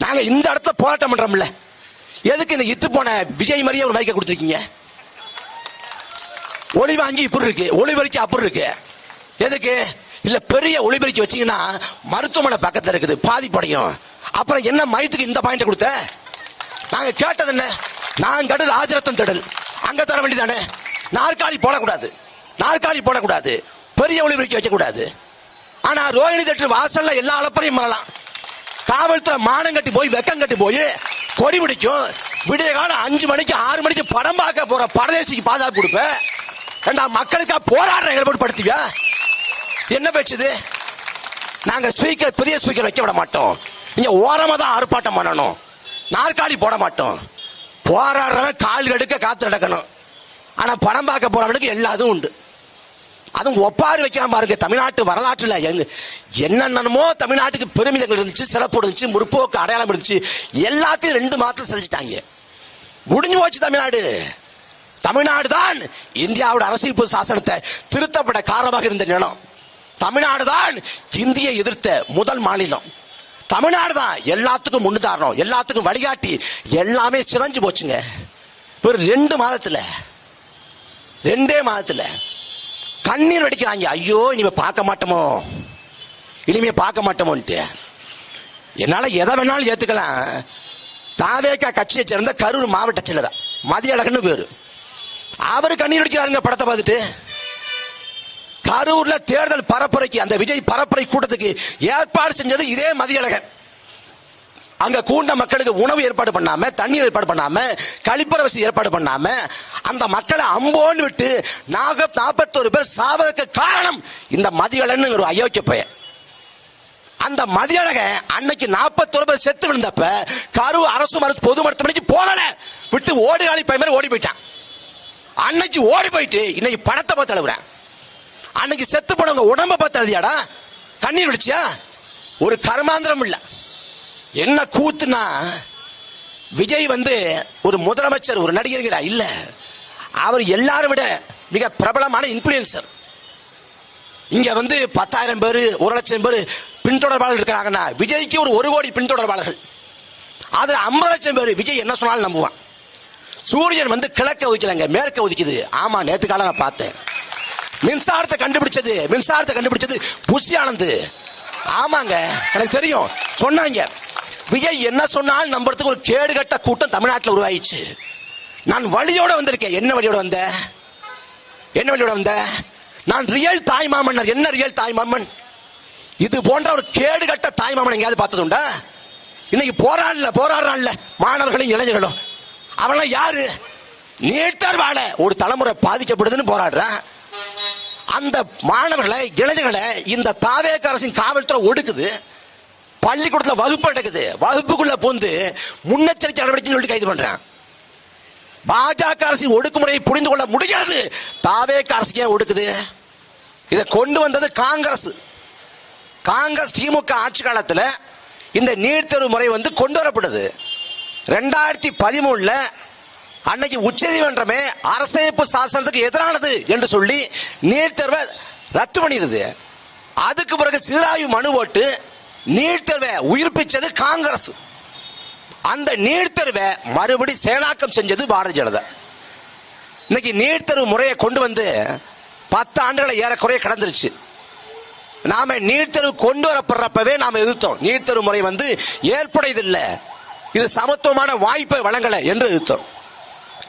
நாங்க இந்த இடத்துல போராட்டம் பண்றோம்ல, எதுக்கு இந்த இத்து போன விஜய் மாதிரியே ஒரு மைக்க கொடுத்துருக்கீங்க? ஒளி வாங்கி இப்படி இருக்கு, ஒளிபெருக்கி அப்படி இருக்கு. எதுக்கு? இல்ல பெரிய ஒளிபெருக்கி வச்சீங்கன்னா மருத்துவமனை பக்கத்துல இருக்குது, பாதிப்படையும். அப்புறம் என்ன மயத்துக்கு இந்த பாயிண்ட் கொடுத்த? நாங்க கேட்டது என்ன? நான் கேட்டது ராஜரத்தன் திடல், அங்க தர வேண்டியதானே. நாற்காலி போடக்கூடாது, நாற்காலி போடக்கூடாது, பெரிய ஒளிபெருக்கி வைக்க கூடாது. ஆனா ரோஹிணி தேட்டர் வாசல்ல எல்லா அளப்பறையும் வரலாம். காவல்துறை மானம் கட்டி போய் வெக்கம் கட்டி போய் கொடி பிடிக்கும். விடிய காலம் 5 மணிக்கு 6 மணிக்கு படம் பார்க்க போற பரதேசிக்கு பாதுகாப்பு கொடுப்ப. மக்களுக்காக போராடுற ஏற்படுத்தியா? என்ன பேச்சுது? நாங்க ஸ்பீக்கர், பெரிய ஸ்பீக்கர் வைக்க விட மாட்டோம். இங்க ஓரமா தான் ஆர்ப்பாட்டம் பண்ணணும், நாற்காலி போட மாட்டோம். போராடுறவன் கால் எடுக்க காத்து நடக்கணும். ஆனா படம் பார்க்க போறவனுக்கு எல்லாதும் உண்டு. அதுவும் ஒப்பாறு வைக்காம பாருங்க. தமிழ்நாட்டு வரலாற்றுல என்னென்னமோ தமிழ்நாட்டுக்கு பெருமிதங்கள் இருந்துச்சு, சிறப்பு இருந்துச்சு, முற்போக்கு அடையாளம் இருந்துச்சு. எல்லாத்தையும் 2 மாதம் செஞ்சுட்டாங்க. முடிஞ்சு போச்சு தமிழ்நாடு. தமிழ்நாடு தான் இந்தியாவோட அரசியல் சாசனத்தை திருத்தப்பட காரணமாக இருந்த நிலம். தமிழ்நாடு தான் இந்தியை எதிர்த்த முதல் மாநிலம். தமிழ்நாடு தான் எல்லாத்துக்கும் முன்னுதாரணம், எல்லாத்துக்கும் வழிகாட்டி. எல்லாமே சிதைஞ்சு போச்சுங்க. ஒரு 2 மாதத்துல, 2 மாதத்துல கண்ணீர் வடிக்கிறாங்க. ஐயோ இனிமே பார்க்க மாட்டோமோ, இனிமே பார்க்க மாட்டோமோன்ட்டு. என்னால எதை வேணாலும் ஏத்துக்கலாம். தாவேகா கட்சியை சேர்ந்த கரூர் மாவட்ட செயலர் மதியழகன்னு பேரு, அவரு கண்ணீர் வடிக்கிறாருங்க படத்தை பார்த்துட்டு. கரூர்ல தேர்தல் பரப்புரைக்கு, அந்த விஜய் பரப்புரை கூட்டத்துக்கு ஏற்பாடு செஞ்சது இதே மதியழகன். அங்க கூண்ட மக்களுக்கு உணவு ஏற்பாடு பண்ணாம, தண்ணீர் ஏற்பாடு பண்ணாம, கழிப்பறை வசதி ஏற்பாடு பண்ணாம அந்த மக்களை அம்போன்னு விட்டு 41 பேர் சாவதற்கு காரணம் இந்த மதியழகன் ஒரு அயோக்கிய பையன். அந்த மதியழகன் அன்னைக்கு 41 பேர் செத்து விழுந்தப்ப கரூர் அரசு பொது மருத்துவமனைக்கு போகல, விட்டு ஓடுகாலி பையன் மாதிரி ஓடி போயிட்டான். அன்னைக்கு ஓடி போயிட்டு இன்னைக்கு பணத்தை பார்த்து அழுகுறேன். அன்னைக்கு செத்து போனவங்க உடம்ப பார்த்து அழுதியாடா? கண்ணீர் விடுச்சியா? ஒரு கர்மாந்திரம் இல்ல. என்ன கூத்துனா, விஜய் ஒரு முதலமைச்சர், ஒரு நடிகர் இல்ல, அவர் எல்லாரும் விட மிக பிரபலமான இன்ஃபுளுசர். இங்க 10,000 பேர், 1,00,000 பேர் பின்தொடர்பாளர்கள் இருக்கிறாங்கன்னா, விஜய்க்கு ஒரு 1 கோடி பின்தொடர்பாளர்கள். அதுல 50 லட்சம் பேர் விஜய் என்ன சொன்னாலும் நம்புவான். சூரியன் கிழக்க உதிக்கலங்க, மேற்க உதிக்குது. ஆமா, நேத்து காலம் நான் பார்த்தேன். மின்சாரத்தை கண்டுபிடிச்சது புஷி ஆனந்த். ஆமாங்க, எனக்கு தெரியும், சொன்னாங்க. விஜய் என்ன சொன்னாலும் நம்புறதுக்கு ஒரு கேடுகட்ட கூட்டம் தமிழ்நாட்டில் உருவாயிச்சு. நான் வழியோட வந்திருக்கேன். என்ன வழியோட வந்த? நான் ரியல் தாய்மாமன்னர். என்ன ரியல் தாய்மாமன்? இது போன்ற ஒரு கேடுகட்ட தாய்மாமன் எங்கேயாவது பார்த்ததுண்டா? இன்னைக்கு போராடுறான்ல மாணவர்களும் இளைஞர்களும். அவெல்லாம் யாரு? நீட்டர் வாழ ஒரு தலைமுறை பாதிக்கப்படுதுன்னு போராடுறான். அந்த மாணவர்களை, இளைஞர்களை இந்த தாவேக அரசின் காவல்துறை ஒடுக்குது. பள்ளிக்கூடத்தில் வகுப்பு நடக்குது, வகுப்புக்குள்ள பூந்து முன்னெச்சரிக்கை நடவடிக்கை சொல்லி கைது பண்றான். பாஜக அரசின் ஒடுக்குமுறையை புரிந்து கொள்ள முடியாது. தாவேக அரசு ஏன் ஒடுக்குது? இதை கொண்டு வந்தது காங்கிரஸ். திமுக ஆட்சி காலத்தில் இந்த நீட் தேர்வு முறை கொண்டு வரப்படுது. 2013 அன்னைக்கு உச்சநீதிமன்றமே அரசியலமைப்பு சாசனத்துக்கு எதிரானது என்று சொல்லி நீட் தேர்வை ரத்து பண்ணிடுது. அதுக்கு பிறகு சீராய்வு மனு போட்டு நீட் தேர்வை உயிர்ப்பிச்சது காங்கிரஸ். அந்த நீட் தேர்வை மறுபடி செயலாக்கம் செஞ்சது பாரதிய ஜனதா. இன்னைக்கு நீட் தேர்வு முறையை கொண்டு 10 ஆண்டுகளை ஏறக்குறைய கடந்துருச்சு. நாம நீட் தேர்வு கொண்டு வரப்படுறப்பவே நாம எதிர்த்தோம். நீட் தேர்வு முறை ஏற்புடையதில்லை, இது சமத்துவமான வாய்ப்பை வழங்கல என்று எதிர்த்தோம்.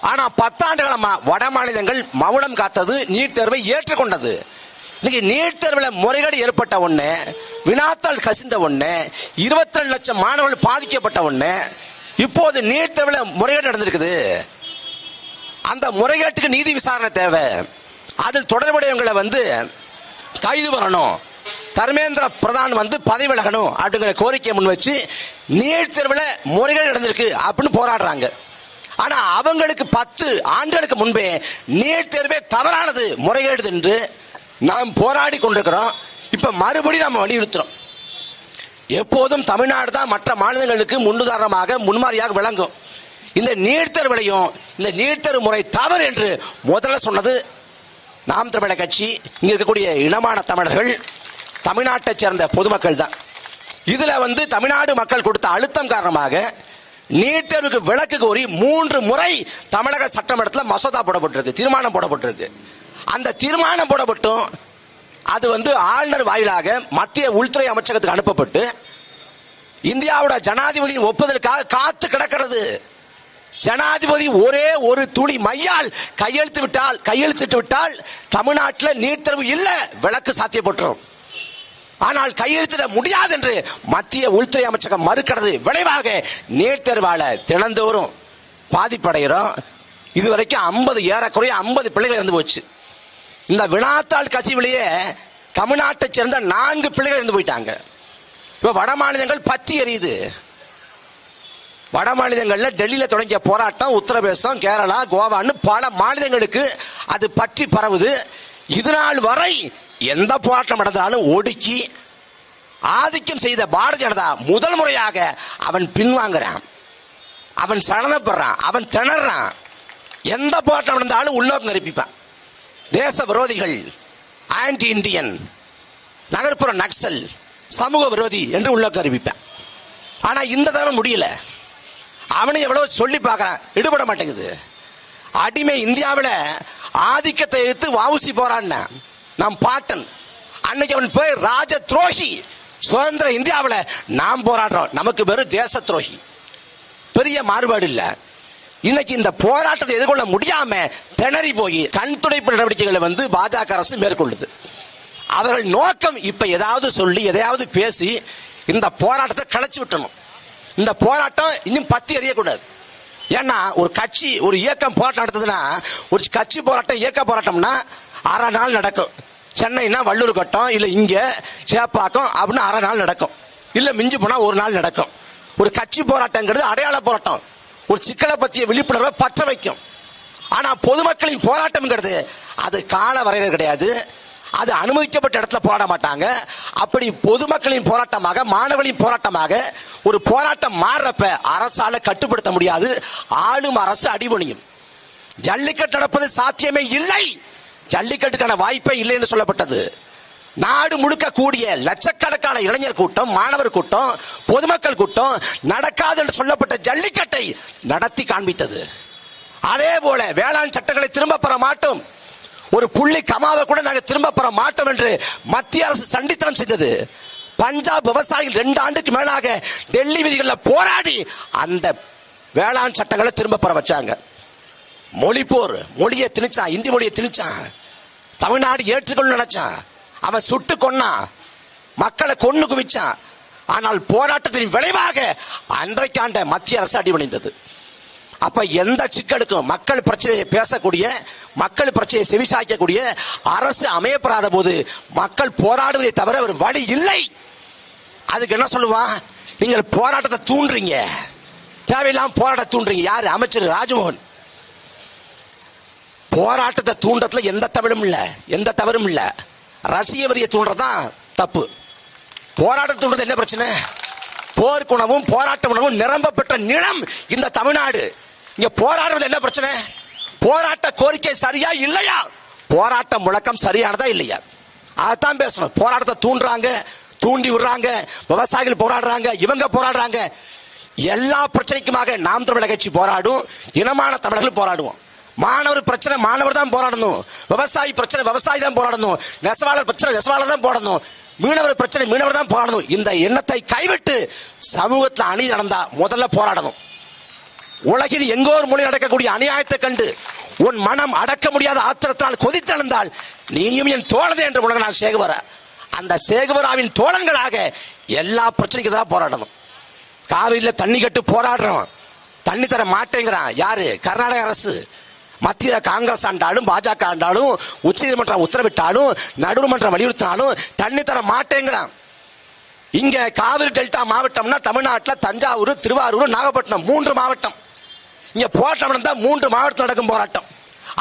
ஆனா 10 ஆண்டுகளமா வட மாநிலங்கள் மௌனம் காத்தது, நீட் தேர்வை ஏற்றுக்கொண்டது. இன்னைக்கு நீட் தேர்வில் முறைகேடு ஏற்பட்ட உடனே, வினாத்தாள் கசிந்த உடனே, 22 லட்சம் மாணவர்கள் பாதிக்கப்பட்ட உடனே, இப்போது நீட் தேர்வில் முறைகேடு நடந்திருக்குது. அந்த முறைகேட்டுக்கு நீதி விசாரணை தேவை. அதில் தொடர்புடையவங்களை கைது பண்ணணும். தர்மேந்திர பிரதான் பதவி விலகணும் அப்படிங்கிற கோரிக்கையை முன் வச்சு நீட் தேர்வில் முறைகேடு நடந்திருக்கு அப்படின்னு போராடுறாங்க. ஆனா அவங்களுக்கு 10 ஆண்டுகளுக்கு முன்பே நீட் தேர்வே தவறானது, முறைகேடு என்று நாம் போராடி கொண்டிருக்கிறோம். இப்ப மறுபடியும் நாம் வலியுறுத்துறோம். எப்போதும் தமிழ்நாடு தான் மற்ற மாநிலங்களுக்கு முன்னுதாரணமாக, முன்மாதிரியாக விளங்கும். இந்த நீட் தேர்விலையும் இந்த நீட் தேர்வு முறை தவறு என்று முதல்ல சொன்னது நாம் தமிழர் கட்சி, இங்க இருக்கக்கூடிய இனமான தமிழர்கள், தமிழ்நாட்டை சேர்ந்த பொதுமக்கள் தான். இதுல தமிழ்நாடு மக்கள் கொடுத்த அழுத்தம் காரணமாக நீட் தேர்வுக்கு விலக்கு கோரி 3 முறை தமிழக சட்டமன்றத்தில் மசோதா போடப்பட்டிருக்கு, தீர்மானம் போடப்பட்டிருக்கு. அந்த தீர்மானம் போடப்பட்டும் அது ஆளுநர் வாயிலாக மத்திய உள்துறை அமைச்சகத்துக்கு அனுப்பப்பட்டு இந்தியாவோட ஜனாதிபதி ஒப்புதலுக்காக காத்து கிடக்கிறது. ஜனாதிபதி ஒரே ஒரு துளி மையால் கையெழுத்திட்டு விட்டால் தமிழ்நாட்டில் நீட் தேர்வு இல்ல, விலக்கு சாத்தியப்பட்டுரும். ஆனால் கையெழுத்திட முடியாது என்று மத்திய உள்துறை அமைச்சகம் மறுக்கிறது. விளைவாக நீட் தேர்வால தினந்தோறும் பாதிப்படைகிறோம். இதுவரைக்கும் ஏறக்குறைய 50 பிள்ளைகள் இறந்து போச்சு. இந்த வினாத்தாள் கசிவிலேயே தமிழ்நாட்டை சேர்ந்த 4 பிள்ளைகள் இறந்து போயிட்டாங்க. இப்ப வட மாநிலங்கள் பத்தி எரியுது. வட மாநிலங்கள்ல டெல்லியில தொடங்கிய போராட்டம் உத்தரப்பிரதேசம், கேரளா, கோவான்னு பல மாநிலங்களுக்கு அது பற்றி பரவுது. இதுநாள் வரை எந்த போராட்டம் நடந்தாலும் ஒடுக்கி ஆதிக்கம் செய்த பாரதிய ஜனதா முதல் முறையாக அவன் பின்வாங்குறான், அவன் சலனப்படுறான், அவன் திணறான். எந்த போராட்டம் நடந்தாலும் உள்நோக்கம் நிரப்பிப்பான். தேச விரோதிகள், ஆன்டி இந்தியன், நகர்ப்புற நக்சல், சமூக விரோதி என்று உள்நோக்கம் அறிவிப்பான். ஆனா இந்த தடவை முடியல. அவனை எவ்வளவு சொல்லி பார்க்கறான், ஈடுபட மாட்டேங்குது. அடிமை இந்தியாவில் ஆதிக்கத்தை எடுத்து வாவுசி போறான் நம் பாட்டன். அன்னைக்கு அவன் போய் ராஜ துரோகி. சுதந்திர இந்தியாவில் நாம் போராடுறோம், நமக்கு வெறும் தேச துரோகி. பெரிய மாறுபாடு இல்ல. இன்னைக்கு இந்த போராட்டத்தை எதிர்கொள்ள முடியாம திணறி போய் கண் துடைப்பு நடவடிக்கைகளை பாஜக அரசு மேற்கொள்ளுது. அவர்கள் நோக்கம் இப்ப ஏதாவது சொல்லி எதையாவது பேசி இந்த போராட்டத்தை கலைச்சு விட்டணும். இந்த போராட்டம் இன்னும் பத்தி எறியக்கூடாது. ஏன்னா ஒரு கட்சி ஒரு இயக்கம் போராட்டம் நடத்துதுன்னா, ஒரு கட்சி போராட்டம் இயக்க போராட்டம்னா அரை நாள் நடக்கும். சென்னைனா வள்ளூர் கட்டம், இல்ல இங்க சேப்பாக்கம் அப்படின்னு அரை நாள் நடக்கும், இல்ல மிஞ்சி போனா ஒரு நாள் நடக்கும். ஒரு கட்சி போராட்டங்கிறது அடையாள போராட்டம், ஒரு சிக்கலை பற்றிய விழிப்புணர்வை பற்ற வைக்கும். ஆனா பொதுமக்களின் போராட்டம்ங்கிறது அது கால வரையறை கிடையாது. அது அனுமதிக்கப்பட்ட இடத்துல போராட மாட்டாங்க. அப்படி பொதுமக்களின் போராட்டமாக, மாணவர்களின் போராட்டமாக ஒரு போராட்டம் மாறுறப்ப அரசால கட்டுப்படுத்த முடியாது. ஆளும் அரசு அடிபணியும். ஜல்லிக்கட்டு நடப்பது சாத்தியமே இல்லை, ஜல்லிக்கட்டுக்கான வாய்ப்பே இல்லை என்று சொல்லப்பட்டது. நாடு முழுக்க கூடிய லட்சக்கணக்கான இளைஞர் கூட்டம், மாணவர் கூட்டம், பொதுமக்கள் கூட்டம் நடக்காது என்று சொல்லப்பட்ட ஜல்லிக்கட்டை நடத்தி காண்பித்தது. அதே போல வேளாண் சட்டங்களை திரும்ப பெற மாட்டோம், ஒரு புள்ளி கமாவை கூட நாங்கள் திரும்ப பெற மாட்டோம் என்று மத்திய அரசு சண்டித்தனம் செய்தது. பஞ்சாப் விவசாயிகள் 2 ஆண்டுக்கு மேலாக டெல்லி வீதிகளில் போராடி அந்த வேளாண் சட்டங்களை திரும்ப பெற வச்சாங்க. மொழிப்போர், மொழியை திணிச்சான், இந்தி மொழியை திணிச்சான். தமிழ்நாடு ஏற்றுக்கொள்ள நினைச்சான், அவன் சுட்டு கொன்னான், மக்களை கொன்னு குவிச்சான். ஆனால் போராட்டத்தின் விளைவாக அன்றைக்காண்ட மத்திய அரசு அடிபணிந்தது. அப்ப எந்த சிக்கலுக்கும் மக்கள் பிரச்சனையை பேசக்கூடிய, மக்கள் பிரச்சனையை செவிசாய்க்கக்கூடிய அரசு அமையப்படாத போது மக்கள் போராடுவதை தவிர ஒரு வழி இல்லை. அதுக்கு என்ன சொல்லுவான், நீங்கள் போராட்டத்தை தூண்டுறீங்க, தேவையில்லாம போராட்ட தூண்டுறீங்க. யாரு? அமைச்சர் ராஜ்மோகன். போராட்டத்தை தூண்டத்துல எந்த தவறும் இல்ல, எந்த தவறும் இல்ல. ரசிக வரியை தூண்டுறதான் தப்பு. போராட்டத்தை தூண்டுறது என்ன பிரச்சனை? போர்க்குணவும் போராட்ட உணவும் நிரம்ப பெற்ற நிலம் இந்த தமிழ்நாடு. இங்க போராடுறது என்ன பிரச்சனை? போராட்ட கோரிக்கை சரியா இல்லையா, போராட்ட முழக்கம் சரியானதா இல்லையா, அதான் பேசணும். போராட்டத்தை தூண்டுறாங்க, தூண்டி விடுறாங்க, விவசாயிகள் போராடுறாங்க, இவங்க போராடுறாங்க. எல்லா பிரச்சனைக்குமாக நாம் தமிழர் கட்சி போராடும், இனமான தமிழர்கள் போராடுவோம். மாணவர் பிரச்சனை மாணவர் தான் போராடணும், விவசாயி பிரச்சனை விவசாயி தான் போராடணும், நெசவாளர் பிரச்சனை நெசவாளர் தான் போராடணும், மீனவர் பிரச்சனை மீனவர் தான் போராடணும். இந்த எண்ணத்தை கைவிட்டு சமூகத்தில் அணி நடந்தா முதல்ல போராடணும். உலகில் எங்கோ ஒரு மொழி நடக்கக்கூடிய அநியாயத்தை கண்டு உன் மனம் அடக்க முடியாத ஆத்திரத்தால் கொதித்தெழுந்தால் நீயும் என் தோழதே என்று உலக சேகுவர, அந்த சேகுவராவின் தோழன்களாக எல்லா பிரச்சனைக்கு தான் போராடணும். காவிரியில தண்ணி கட்டு போராடுறோம், தண்ணி தர மாட்டேங்கிறான் யாரு? கர்நாடக அரசு. மத்திய காங்கிரஸ் ஆண்டாலும் பாஜக ஆண்டாலும் உச்ச நீதிமன்றம் உத்தரவிட்டாலும் நடுவர்மன்றம் வலியுறுத்தினாலும் தண்ணி தர மாட்டேங்கிறான். இங்க காவிரி டெல்டா மாவட்டம்னா தமிழ்நாட்டில் தஞ்சாவூர், திருவாரூர், நாகப்பட்டினம் 3 மாவட்டம். இங்க போராட்டம் நடந்தா 3 மாவட்டத்தில் நடக்கும் போராட்டம்.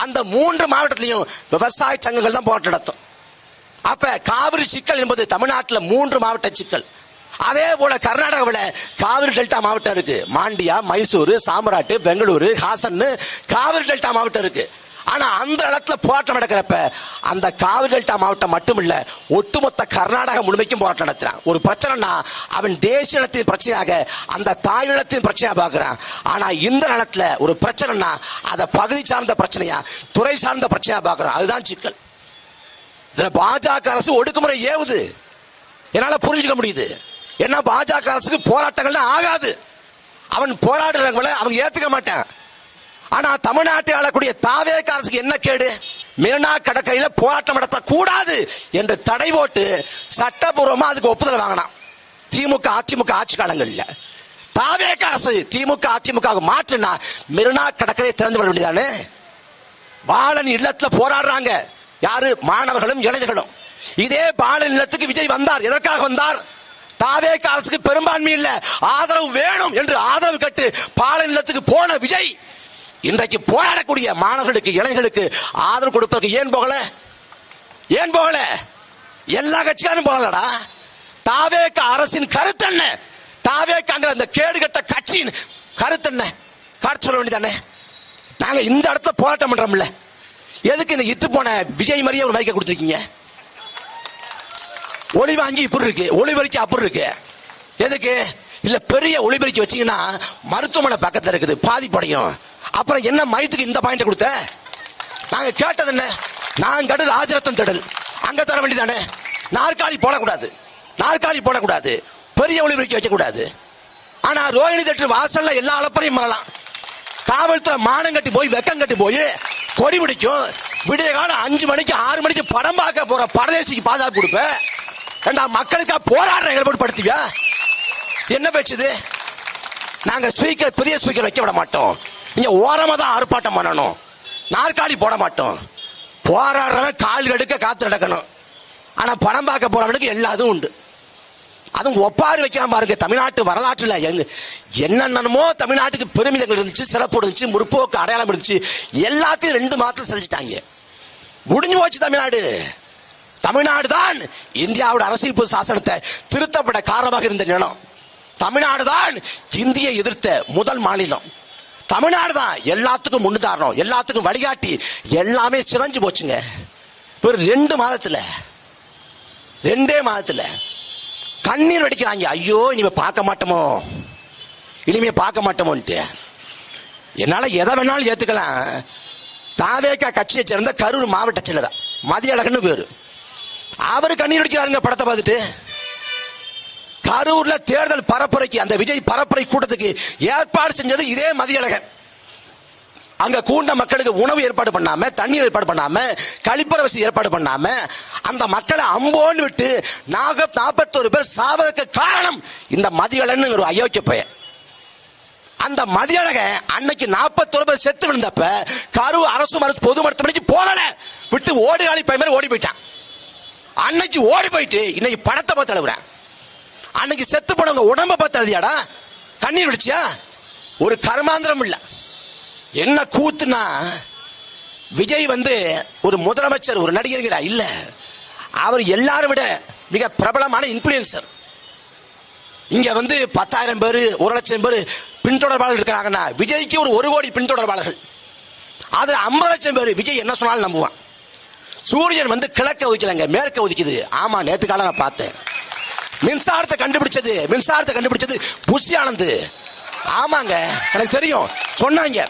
அந்த 3 மாவட்டத்திலையும் விவசாய சங்கங்கள் தான் போராட்டம் நடத்தும். அப்ப காவிரி சிக்கல் என்பது தமிழ்நாட்டில் 3 மாவட்ட சிக்கல். அதே போல கர்நாடகாவில் காவிரி டெல்டா மாவட்டம் இருக்கு. மாண்டியா, மைசூரு, சாம்ராட்டு, பெங்களூரு, ஹாசன் காவிரி டெல்டா மாவட்டம் இருக்கு. ஆனா அந்த இடத்துல போராட்டம் நடக்கிறப்ப அந்த காவிரி டெல்டா மாவட்டம் மட்டும் இல்ல, ஒட்டுமொத்த கர்நாடகா முழுமைக்கும் போராட்டம் நடத்துறான். ஒரு பிரச்சனைனா அவன் தேசிய இனத்தின் பிரச்சனையாக, அந்த தாய் இனத்தின் பிரச்சனையா பார்க்கிறான். ஆனா இந்த நிலத்துல ஒரு பிரச்சனைனா அதை பகுதி சார்ந்த பிரச்சனையா, துறை சார்ந்த பிரச்சனையா பார்க்கிறான். அதுதான் சிக்கல். இதுல பாஜக அரசு ஒடுக்குமுறை ஏவுது. என்னால புரிஞ்சுக்க முடியுது. ஏன்னா பாஜக அரசுக்கு போராட்டங்கள் ஆகாது. அவன் போராடுறவங்களை அவங்க ஏத்துக்க மாட்டான். ஆனா தமிழ்நாட்டை ஆளக்கூடிய தாவேக அரசுக்கு என்ன கேடு? மெரினா கடற்கரையில போராட்டம் நடத்த கூடாது என்று தடை போட்டு சட்டபூர்வமா அதுக்கு ஒப்புதல் வாங்கினான். திமுக அதிமுக ஆட்சி காலங்கள்ல தாவேக அரசு திமுக அதிமுக மாற்றுனா மெரினா கடற்கரையை திறந்து விட வேண்டியதானே. பாலன் இல்லத்துல போராடுறாங்க யாரு? மாணவர்களும் இளைஞர்களும். இதே பாலன் இல்லத்துக்கு விஜய் வந்தார். எதற்காக வந்தார்? தாவேக அரசுக்கு பெரும்பான்மை இல்ல, ஆதரவு வேணும் என்று ஆதரவு கேட்டு பாலன் இல்லத்துக்கு போன விஜய் இன்றைக்கு போராடக்கூடிய மாணவர்களுக்கு இளைஞர்களுக்கு ஆதரவு கொடுப்பதற்கு ஏன் போகல? ஏன் போகல? எல்லா கட்சியாரும் போகலடா. தாவேக அரசின் கருத்து என்ன? தாவேக அந்த கேடுகட்ட கட்சியின் கருத்து என்ன? காட்டு சொல்ல வேண்டியதானே. நாங்க இந்த இடத்துல போராட்டம் பண்றோம்ல, எதுக்கு இந்த இத்து போன விஜய் மாதிரியே ஒரு மைக்க கொடுத்துருக்கீங்க? ஒளி வாங்கி இப்படி இருக்கு, ஒளிபெருக்கி அப்படி இருக்கு. எதுக்கு? இல்ல பெரிய ஒளிபெருக்கி வச்சீங்கன்னா மருத்துவமனை பக்கத்துல இருக்குது, பாதிப்படையும். அப்புறம் என்ன மையத்துக்கு இந்த பாயிண்ட் கொடுத்த? நாங்க கேட்டது என்ன? நான் கேட்டது ராஜரத்தன் திடல், அங்க தர வேண்டியதானே. நாற்காலி போடக்கூடாது, நாற்காலி போடக்கூடாது, பெரிய ஒளிபெருக்கி வைக்க கூடாது. ஆனா ரோஹிணி தேட்டர் வாசல்ல எல்லா அளப்பறையும் வரலாம். காவல்துறை மானம் கட்டி போய் வெக்கம் கட்டி போய் கொடி பிடிக்கும். விடிய காலம் 5 மணிக்கு 6 மணிக்கு படம் பார்க்க போற பரதேசிக்கு பாதுகாப்பு கொடுப்ப. மக்களுக்கா போராடுற ஏற்படுத்தியா? என்ன பேச்சுது? நாங்க ஸ்பீக்கர் பெரிய ஸ்பீக்கர் வைக்க விட மாட்டோம். நீங்க ஓரமா தான் ஆர்ப்பாட்டம் பண்ணணும். நாற்காலி போட மாட்டோம். போராடுறவன் கால் எடுக்க காத்து நடக்கணும். ஆனா படம் பார்க்க போறவனுக்கு எல்லாதும் உண்டு. அதுவும் ஒப்பாரி வைக்காம பாருங்க. தமிழ்நாட்டு வரலாற்றுல என்னென்னமோ தமிழ்நாட்டுக்கு பெருமிதங்கள் இருந்துச்சு, சிறப்பு இருந்துச்சு, முற்போக்கு அடையாளம் இருந்துச்சு. எல்லாத்தையும் 2 மாதம் செஞ்சுட்டாங்க. முடிஞ்சு போச்சு தமிழ்நாடு. தமிழ்நாடு தான் இந்தியாவோட அரசியல் சாசனத்தை திருத்தப்பட காரணமாக இருந்த நிலம். தமிழ்நாடு தான் இந்தியை எதிர்த்த முதல் மாநிலம். தமிழ்நாடு தான் எல்லாத்துக்கும் முன்னுதாரணம், எல்லாத்துக்கும் வழிகாட்டி. எல்லாமே சிதைஞ்சு போச்சுங்க. ஒரு 2 மாதத்துல, 2 மாதத்துல கண்ணீர் வடிக்கிறாங்க. ஐயோ இனிமே பார்க்க மாட்டோமோ, இனிமே பார்க்க மாட்டோமோன்ட்டு. என்னால எதை வேணாலும் ஏத்துக்கலாம். தாவேக கட்சியை சேர்ந்த கரூர் மாவட்ட செயலர் மதியழகன்னு பேரு, அவரு கண்ணீர் வடிக்கிறாருங்க படத்தை பார்த்துட்டு. கரூர்ல தேர்தல் பரப்புரைக்கு, அந்த விஜய் பரப்புரை கூட்டத்துக்கு ஏற்பாடு செஞ்சது இதே மதியழகன். அங்க கூண்ட மக்களுக்கு உணவு ஏற்பாடு பண்ணாம, தண்ணீர் ஏற்பாடு பண்ணாம, கழிப்பறை வசதி ஏற்பாடு பண்ணாம அந்த மக்களை அம்போன்னு விட்டு 41 பேர் சாவதற்கு காரணம் இந்த மதியழகன் ஒரு அயோக்கிய பையன். அந்த மதியழகன் அன்னைக்கு 41 பேர் செத்து விழுந்தப்ப கரூர் அரசு பொது மருத்துவமனைக்கு போகல, விட்டு ஓடியாளி பையன் ஓடி போயிட்டான். அன்னைக்கு ஓடி போயிட்டு இன்னைக்கு படத்தை பார்த்து அழுகுறேன். அன்னைக்கு செத்து போனவங்க உடம்ப பார்த்து அழுதியாடா? கண்ணீர் விடுச்சியா? ஒரு கர்மாந்திரம் இல்ல. என்ன கூத்துனா, விஜய் ஒரு முதலமைச்சர், ஒரு நடிகர் இல்ல, அவர் எல்லாரும் விட மிக பிரபலமான இன்ஃபுளுசர். இங்க 10,000 பேர் 1,00,000 பேர் பின்தொடர்பாளர்கள் இருக்கிறாங்கன்னா, விஜய்க்கு ஒரு 1 கோடி பின்தொடர்பாளர்கள். அது 50 லட்சம் பேர் விஜய் என்ன சொன்னாலும் நம்புவான். சூரியன் கிழக்க உதிக்கலங்க, மேற்க உதிக்குது. ஆமா, நேத்து காலம் நான் பார்த்தேன். மின்சாரத்தை கண்டுபிடிச்சது புஷி ஆனந்த். ஆமாங்க, எனக்கு தெரியும். சொன்னாங்க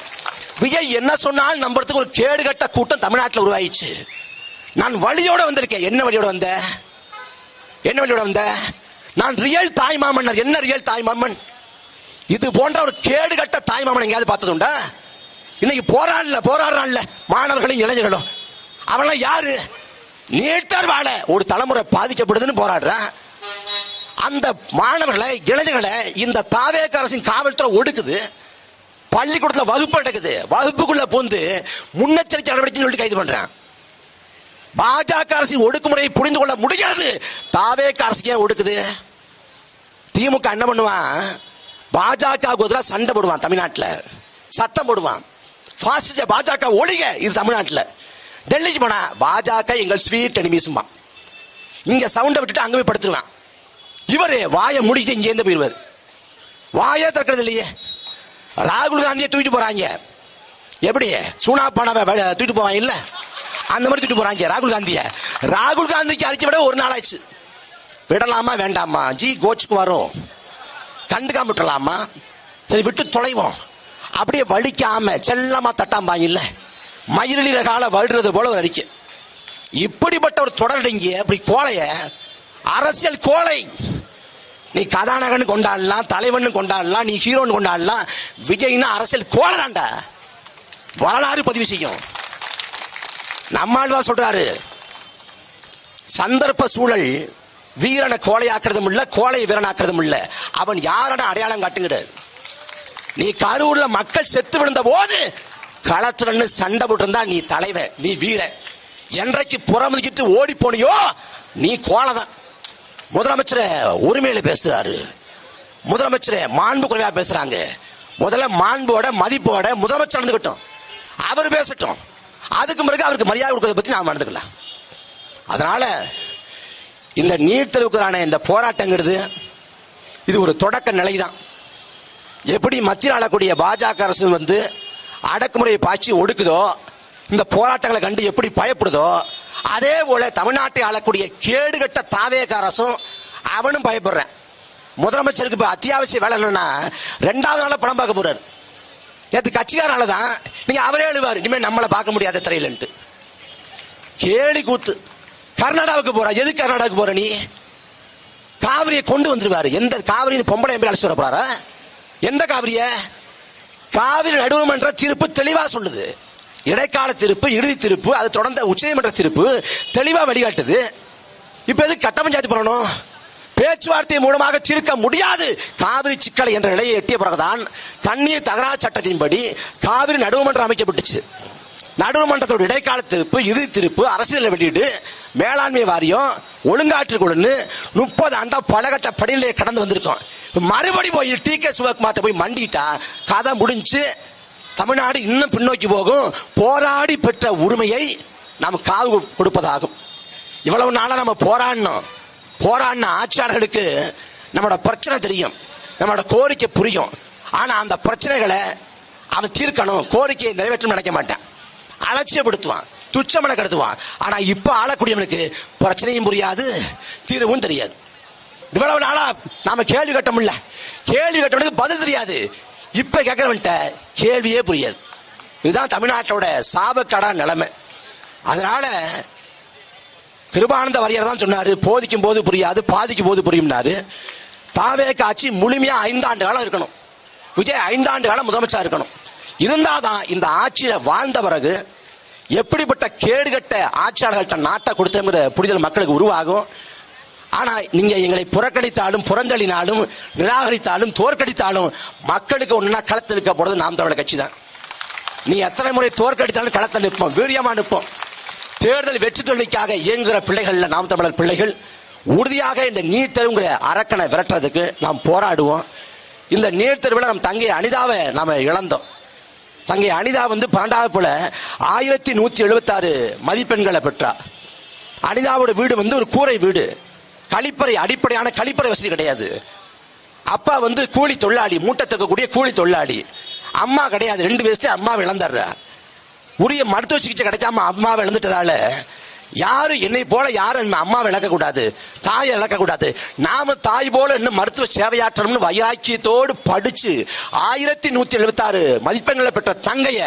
விஜய் என்ன சொன்னாலும் நம்புறதுக்கு ஒரு கேடுகட்ட கூட்டம் தமிழ்நாட்டில் உருவாயிச்சு. நான் வழியோட வந்திருக்கேன். என்ன வழியோட வந்த? நான் ரியல் தாய்மாமன்னர். என்ன ரியல் தாய்மாமன்? இது போன்ற ஒரு கேடுகட்ட தாய்மாமன் எங்கேயாவது பார்த்தது உண்டா? இன்னைக்கு போராடுறான்ல மாணவர்களும் இளைஞர்களும். அவெல்லாம் யாரு? நீட்டர் வாழ ஒரு தலைமுறை பாதிக்கப்படுதுன்னு போராடுறான். அந்த மாணவர்களை இளைஞர்களை இந்த தாவேக அரசின் காவல்துறை ஒடுக்குது. பள்ளிக்கூடத்தில் வகுப்பு நடக்குது, வகுப்புக்குள்ள பூந்து முன்னெச்சரிக்கை நடவடிக்கை சொல்லி கைது பண்றான். பாஜக அரசின் ஒடுக்குமுறையை புரிந்து கொள்ள முடியாது. தாவேக அரசு ஏன் ஒடுக்குது? திமுக என்ன பண்ணுவான்? பாஜக சண்டை போடுவான், தமிழ்நாட்டில் சத்தம் போடுவான். பாசிச பாஜக ஒழிக, இது தமிழ்நாட்டில். டெல்லிக்கு போனா பாஜக எங்கள் ஸ்வீட் எனிமீஸ்மா, இங்க சவுண்டை விட்டுட்டு அங்க போய் படுத்துருவான். இவரு வாயை முடிக்கிட்டு இங்க இருந்து போயிருவார். வாயே திறக்கிறது இல்லையே. ராகுல் காந்தியை தூக்கிட்டு போறாங்க. எப்படி சூனாப்பான தூக்கிட்டு போவாங்க இல்ல, அந்த மாதிரி தூக்கிட்டு போறாங்க ராகுல் காந்திய. ராகுல் காந்திக்கு அறிக்கை விட ஒரு நாள் ஆயிடுச்சு. விடலாமா வேண்டாமா, ஜி கோச்சுக்கு வரும், கண்டுக்காம விட்டுலாமா, சரி விட்டு தொலைவோம், அப்படியே வலிக்காம செல்லமா தட்டாம்பாங்க இல்ல, மயிலிற கால வருடுறது போல ஒரு அறிக்கை. இப்படிப்பட்ட ஒரு தொடரடிங்க அப்படி கோழைய அரசியல் கோழை. நீ கதாநாயகன் கொண்டாடலாம், தலைவன் கொண்டாடலாம், நீ ஹீரோன்னு கொண்டாடலாம், விஜய்னா அரசியல் கோழை தாண்டா, வரலாறு பதிவு செய்யும். நம்மாழ்வார் சொல்றாரு, சந்தர்ப்ப சூழல் வீரனை கோழையாக்குறதும் இல்ல, கோழை வீரனாக்குறதும் இல்ல, அவன் யாரோட அடையாளம் காட்டுங்கிறார். நீ கரூர்ல மக்கள் செத்து விழுந்த போது களத்துல சண்டை போட்டு இருந்தா நீ தலைவன், நீ வீரன். என்றைக்கு புறமுதுக்கிட்டு ஓடி போனியோ நீ கோழைதான். முதலமைச்சர் உரிமையில பேசுறாரு, முதலமைச்சர் மாண்பு குறைவா பேசுறாங்க. முதல்ல மாண்போட மதிப்போட முதலமைச்சர் நடந்துக்கிட்டோம், அவர் பேசட்டும், அதுக்கு பிறகு அவருக்கு மரியாதை கொடுக்கறத பத்தி நாம் நடந்துக்கலாம். அதனால இந்த நீட் தேர்வுக்கான இந்த போராட்டங்கிறது இது ஒரு தொடக்க நிலைதான். எப்படி மத்தியில் ஆளக்கூடிய பாஜக அரசு அடக்குமுறையை பாய்ச்சி ஒடுக்குதோ, இந்த போராட்டங்களை கண்டு எப்படி பயப்படுதோ, அதே போல தமிழ்நாட்டை ஆளக்கூடிய கேடுகட்ட தாவேக அரசும் அவனும் பயப்படுறேன். முதலமைச்சருக்கு இப்ப அத்தியாவசிய வேலை இல்லைன்னா 2வது நாள படம் பார்க்க போறாரு. நேற்று கட்சிக்காரனால தான் நீங்க அவரே எழுவாரு, இனிமே நம்மளை பார்க்க முடியாத திரையிலன்ட்டு. கேலி கூத்து. கர்நாடகாவுக்கு போற, எது கர்நாடகாவுக்கு போற நீ? காவிரியை கொண்டு வந்துருவாரு. எந்த காவிரி பொம்பளை எம்பி அழைச்சு வர போறாரா? எந்த காவிரிய? காவிரி நடுவர்மன்ற தீர்ப்பு தெளிவா சொல்லுது. இடைக்கால தீர்ப்பு, இறுதி தீர்ப்பு, அது தொடர்ந்த உச்சநீதிமன்ற தீர்ப்பு தெளிவா வழிகாட்டுது. இப்ப எது கட்ட பஞ்சாயத்து பண்ணணும்? பேச்சுவார்த்தை மூலமாக தீர்க்க முடியாது காவிரி சிக்கலை என்ற நிலையை எட்டிய பிறகுதான் தண்ணீர் தகராறு சட்டத்தின்படி காவிரி நடுவர்மன்றம் அமைக்கப்பட்டுச்சு. நடுவர்மன்றத்தோட இடைக்கால தீர்ப்பு, இறுதி தீர்ப்பு, அரசியல் வெளியீடு, மேலாண்மை வாரியம், ஒழுங்காற்று குழுன்னு 30 ஆண்டா பலகட்ட படிநிலையை கடந்து வந்திருக்கோம். மறுபடி போய் டி.கே. சிவகுமார்ட்ட போய் மண்டிட்டா கதை முடிஞ்சு தமிழ்நாடு இன்னும் பின்னோக்கி போகும். போராடி பெற்ற உரிமையை நாம் காவு கொடுப்பதாகும். இவ்வளவு நாளா நம்ம போராடின ஆட்சியாளர்களுக்கு நம்மளோட பிரச்சனை தெரியும், நம்மளோட கோரிக்கை புரியும். ஆனா அந்த பிரச்சனைகளை அவன் தீர்க்கணும், கோரிக்கையை நிறைவேற்ற நினைக்க மாட்டான், அலட்சியப்படுத்துவான், துச்சமனை கருத்துவான். ஆனா இப்ப ஆளக்கூடியவனுக்கு பிரச்சனையும் புரியாது, தீர்வும் தெரியாது. இவ்வளவு நாளா நாம கேள்வி கட்டமில்ல, கேள்வி கட்டவனுக்கு பதில் தெரியாது. இப்ப கேட்கிறவன்ட்ட கேள்வியே புரியாது. இதுதான் தமிழ்நாட்டோட சாபக்கடா நிலைமை. அதனால கிருபானந்த வாரியார் தான் சொன்னாரு, போதிக்கும் போது புரியாது, பாதிக்கும் போது புரியும்னாரு. தாவேக ஆட்சி முழுமையா 5 ஆண்டு காலம் இருக்கணும். விஜய் 5 ஆண்டு காலம் முதலமைச்சா இருக்கணும். இருந்தாதான் இந்த ஆட்சியில வாழ்ந்த பிறகு எப்படிப்பட்ட கேடுகட்ட ஆட்சியாளர்கள்ட்ட நாட்டை கொடுத்தங்கிற புரிதல் மக்களுக்கு உருவாகும். ஆனா நீங்க எங்களை புறக்கணித்தாலும், புறந்தளினாலும், நிராகரித்தாலும், தோற்கடித்தாலும் மக்களுக்கு ஒண்ணுனா களத்தில் இருக்க போறது நாம் தமிழர் கட்சி தான். நீ எத்தனை முறை தோற்கடித்தாலும் களத்தில் நிற்போம், வீரியமா நிற்போம். தேர்தல் வெற்றி தோல்விக்காக இயங்குகிற பிள்ளைகள் நாம் தமிழர் பிள்ளைகள். உறுதியாக இந்த நீட் தேர்வுங்கிற அரக்கனை விரட்டுறதுக்கு நாம் போராடுவோம். இந்த நீட் தேர்வில் நம் தங்கை அனிதாவை நாம இழந்தோம். தங்கை அனிதா 12வது போல 1176 மதிப்பெண்களை பெற்றா. அனிதாவோட வீடு ஒரு கூரை வீடு, கழிப்பறை, அடிப்படையான கழிப்பறை வசதி கிடையாது. அப்பா கூலி தொழிலாளி, மூட்டை தக்கக்கூடிய கூலி தொழிலாளி. அம்மா கிடையாது, 2 வயசுல அம்மாவை இழந்துடுற. உரிய மருத்துவ சிகிச்சை கிடைக்காம அம்மாவை இழந்துட்டதால யாரும் என்னை போல யாரும் அம்மாவை இழக்க கூடாது, தாயை இழக்க கூடாது. நாம தாய் போல இன்னும் மருத்துவ சேவையாற்றணும்னு வைராக்கியத்தோடு படிச்சு 1176 மதிப்பெண்களை பெற்ற தங்கைய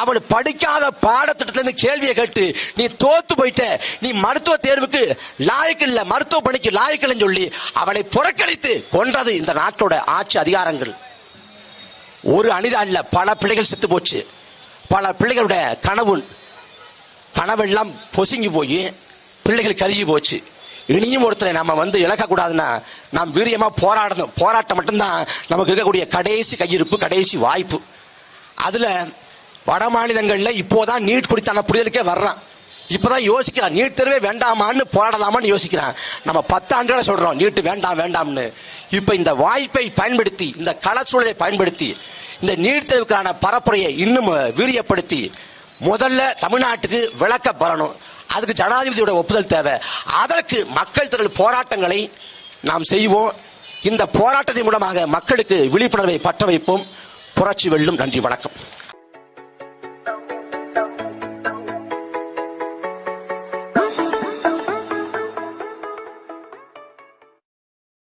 அவள் படிக்காத பாடத்திட்டத்திலிருந்து கேள்வியை கேட்டு நீ தோத்து போயிட்ட, நீ மருத்துவ தேர்வுக்கு லாயக்கு இல்ல, மருத்துவ பணிக்கு லாயக்கு இல்லைன்னு சொல்லி அவளை புறக்கணித்து கொன்றது இந்த நாட்டோட ஆட்சி அதிகாரங்கள். ஒரு அனிதா இல்ல, பல பிள்ளைகள் செத்து போச்சு. பல பிள்ளைகளோட கனவெல்லாம் பொசுங்கி போய் பிள்ளைகள் கருகி போச்சு. இனியும் ஒருத்தரை நம்ம இழக்க கூடாதுன்னா நாம் வீரியமா போராடணும். போராட்டம் மட்டும்தான் நமக்கு இருக்கக்கூடிய கடைசி கையிருப்பு, கடைசி வாய்ப்பு. அதுல வட மாநிலங்கள்ல இப்போதான் நீட் குறித்தான புரிதலுக்கே வர்றான். இப்பதான் யோசிக்கிறான், நீட் தேர்வே வேண்டாமான்னு போராடலாமான்னு யோசிக்கிறான். நம்ம 10 ஆண்டுகளை சொல்றோம் நீட் வேண்டாம் வேண்டாம்னு. இப்ப இந்த வாய்ப்பை பயன்படுத்தி, இந்த களச்சூழலை பயன்படுத்தி இந்த நீட் தேர்வுக்கான பரப்புரையை இன்னும் வீரியப்படுத்தி முதல்ல தமிழ்நாட்டுக்கு விளக்க பெறணும். அதுக்கு ஜனாதிபதியோட ஒப்புதல் தேவை. அதற்கு மக்கள் திரள் போராட்டங்களை நாம் செய்வோம். இந்த போராட்டத்தின் மூலமாக மக்களுக்கு விழிப்புணர்வை பற்ற வைப்போம். புரட்சி வெல்லும். நன்றி, வணக்கம்.